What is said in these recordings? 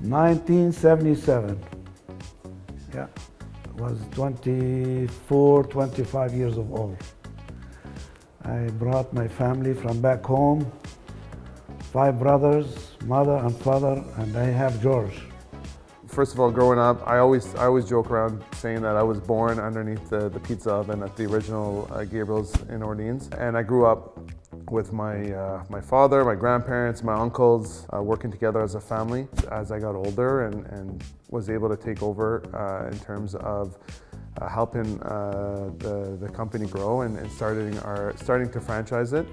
1977. Yeah, I was 24, 25 years of old. I brought my family from back home, 5 brothers, mother and father, and I have George. First of all, growing up, I always joke around saying that I was born underneath the pizza oven at the original Gabriel's in Orleans. And I grew up with my father, my grandparents, my uncles, working together as a family. As I got older and was able to take over in terms of helping the company grow and starting to franchise it,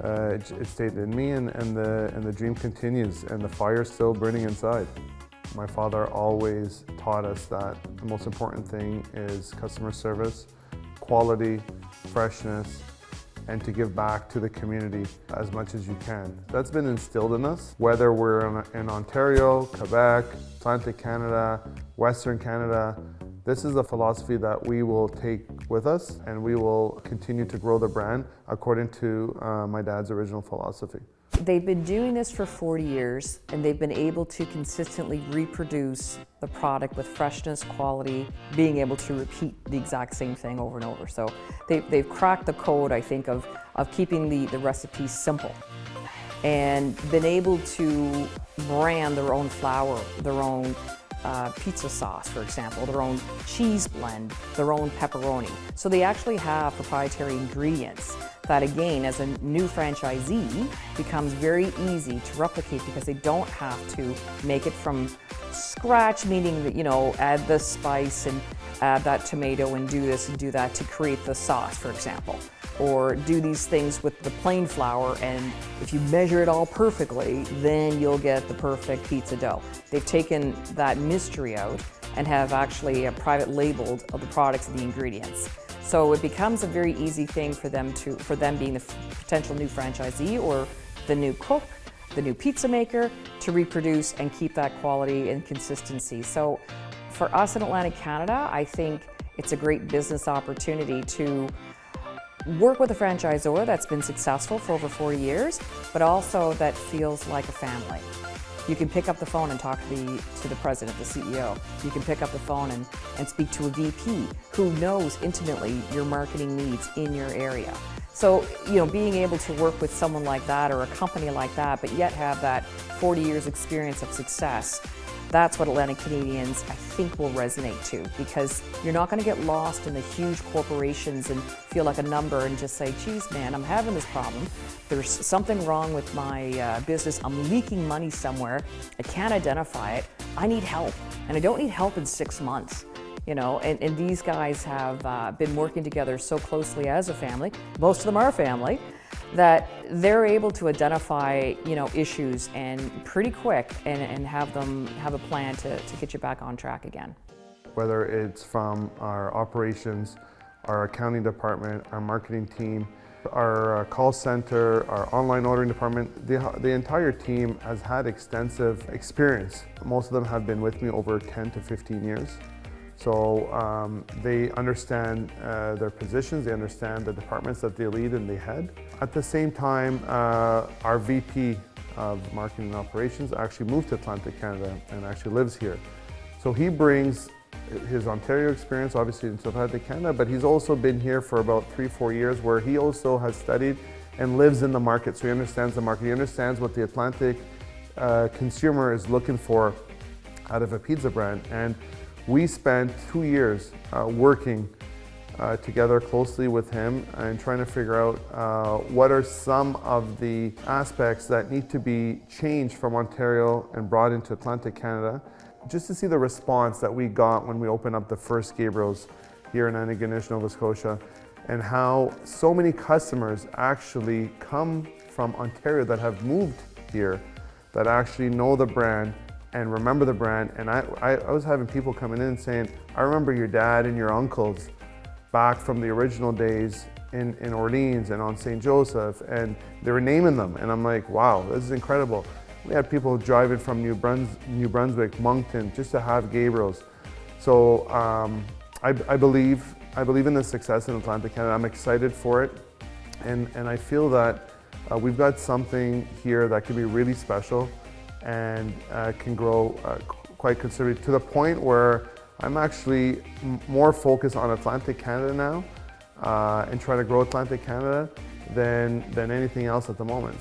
it stayed in me, and the dream continues, and the fire's still burning inside. My father always taught us that the most important thing is customer service, quality, freshness, and to give back to the community as much as you can. That's been instilled in us, whether we're in Ontario, Quebec, Atlantic Canada, Western Canada. This is a philosophy that we will take with us, and we will continue to grow the brand according to my dad's original philosophy. They've been doing this for 40 years, and they've been able to consistently reproduce the product with freshness, quality, being able to repeat the exact same thing over and over. So they've cracked the code, I think, of keeping the recipe simple, and been able to brand their own flour, their own pizza sauce, for example, their own cheese blend, their own pepperoni. So they actually have proprietary ingredients that, again, as a new franchisee, becomes very easy to replicate because they don't have to make it from scratch, meaning that, you know, add the spice and add that tomato and do this and do that to create the sauce, for example. Or do these things with the plain flour, and if you measure it all perfectly, then you'll get the perfect pizza dough. They've taken that mystery out and have actually private labeled of the products and the ingredients. So it becomes a very easy thing for them being the potential new franchisee or the new cook, the new pizza maker, to reproduce and keep that quality and consistency. So for us in Atlantic Canada, I think it's a great business opportunity to work with a franchisor that's been successful for over 40 years, but also that feels like a family. You can pick up the phone and talk to the president, the CEO. You can pick up the phone and speak to a VP who knows intimately your marketing needs in your area. So, you know, being able to work with someone like that or a company like that, but yet have that 40 years experience of success, that's what Atlantic Canadians, I think, will resonate to, because you're not going to get lost in the huge corporations and feel like a number and just say, geez, man, I'm having this problem. There's something wrong with my business. I'm leaking money somewhere. I can't identify it. I need help. And I don't need help in 6 months. You know, and these guys have been working together so closely as a family, most of them are family, that they're able to identify, you know, issues and pretty quick and have them have a plan to get you back on track again. Whether it's from our operations, our accounting department, our marketing team, our call center, our online ordering department, the entire team has had extensive experience. Most of them have been with me over 10 to 15 years. So they understand their positions, they understand the departments that they lead and they head. At the same time, our VP of Marketing and Operations actually moved to Atlantic Canada and actually lives here. So he brings his Ontario experience, obviously, into Atlantic Canada, but he's also been here for about 3-4 years, where he also has studied and lives in the market. So he understands the market, he understands what the Atlantic consumer is looking for out of a pizza brand. And we spent 2 years working together closely with him and trying to figure out what are some of the aspects that need to be changed from Ontario and brought into Atlantic Canada, just to see the response that we got when we opened up the first Gabriel's here in Antigonish, Nova Scotia, and how so many customers actually come from Ontario that have moved here, that actually know the brand and remember the brand. And I was having people coming in saying, I remember your dad and your uncles back from the original days in Orleans and on St. Joseph, and they were naming them. And I'm like, wow, this is incredible. We had people driving from New Brunswick, Moncton, just to have Gabriel's. So I believe in the success in Atlantic Canada. I'm excited for it. And I feel that we've got something here that could be really special. and can grow quite considerably to the point where I'm actually more focused on Atlantic Canada now and trying to grow Atlantic Canada than anything else at the moment.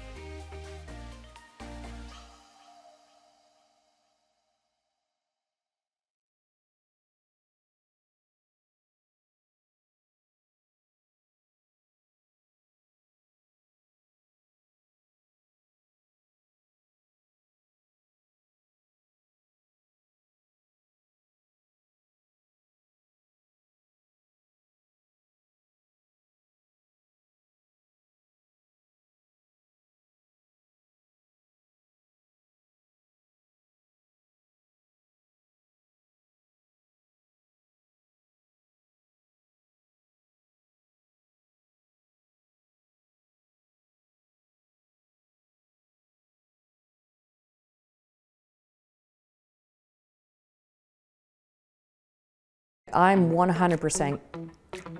I'm 100%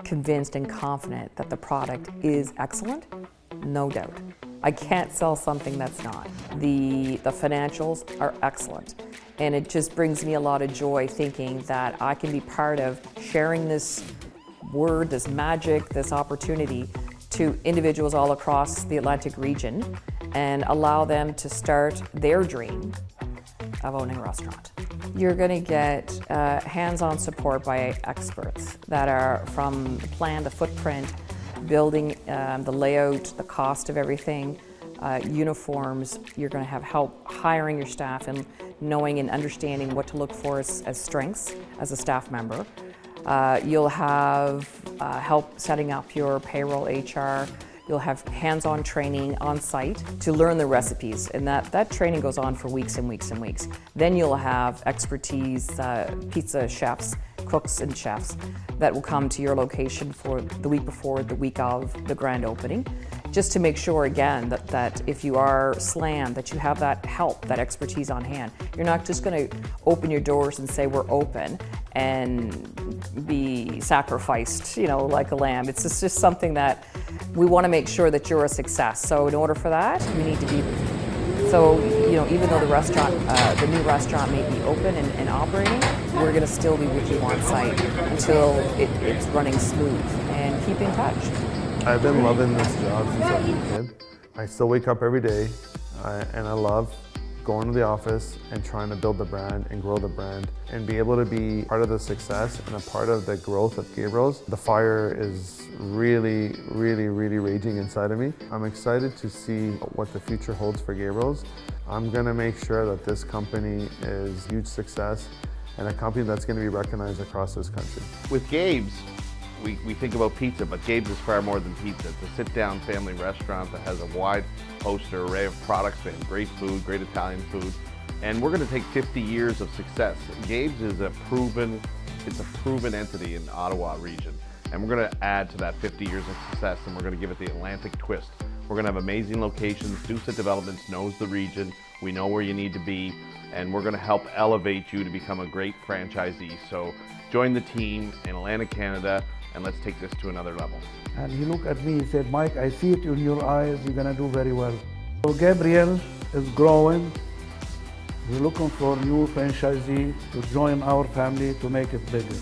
convinced and confident that the product is excellent, no doubt. I can't sell something that's not. The financials are excellent, and it just brings me a lot of joy thinking that I can be part of sharing this word, this magic, this opportunity to individuals all across the Atlantic region and allow them to start their dream of owning a restaurant. You're going to get hands-on support by experts that are from the plan, the footprint, building, the layout, the cost of everything, uniforms. You're going to have help hiring your staff and knowing and understanding what to look for as strengths as a staff member. You'll have help setting up your payroll, HR. You'll have hands-on training on site to learn the recipes, and that training goes on for weeks and weeks and weeks. Then you'll have expertise, pizza chefs, cooks and chefs that will come to your location for the week before, the week of the grand opening, just to make sure again that if you are slammed, that you have that help, that expertise on hand. You're not just going to open your doors and say we're open and be sacrificed, like a lamb. It's just something that we want to make sure that you're a success. So in order for that, we need to be. So even though the restaurant, the new restaurant may be open and operating, we're going to still be with you on site until it's running smooth, and keep in touch. I've been loving this job since I was a kid. I still wake up every day and I love going to the office and trying to build the brand and grow the brand and be able to be part of the success and a part of the growth of Gabriel's. The fire is really, really, really raging inside of me. I'm excited to see what the future holds for Gabriel's. I'm going to make sure that this company is a huge success and a company that's going to be recognized across this country. With Gabe's, we think about pizza, but Gabe's is far more than pizza. It's a sit-down family restaurant that has a wide poster array of products. They have great food, great Italian food, and we're going to take 50 years of success. Gabe's is a proven entity in the Ottawa region, and we're going to add to that 50 years of success, and we're going to give it the Atlantic twist. We're going to have amazing locations. Doucet Developments knows the region. We know where you need to be, and we're going to help elevate you to become a great franchisee. So join the team in Atlantic Canada, and let's take this to another level. And he looked at me, he said, Mike, I see it in your eyes, you're gonna do very well. So Gabriel is growing. We're looking for new franchisee to join our family to make it bigger.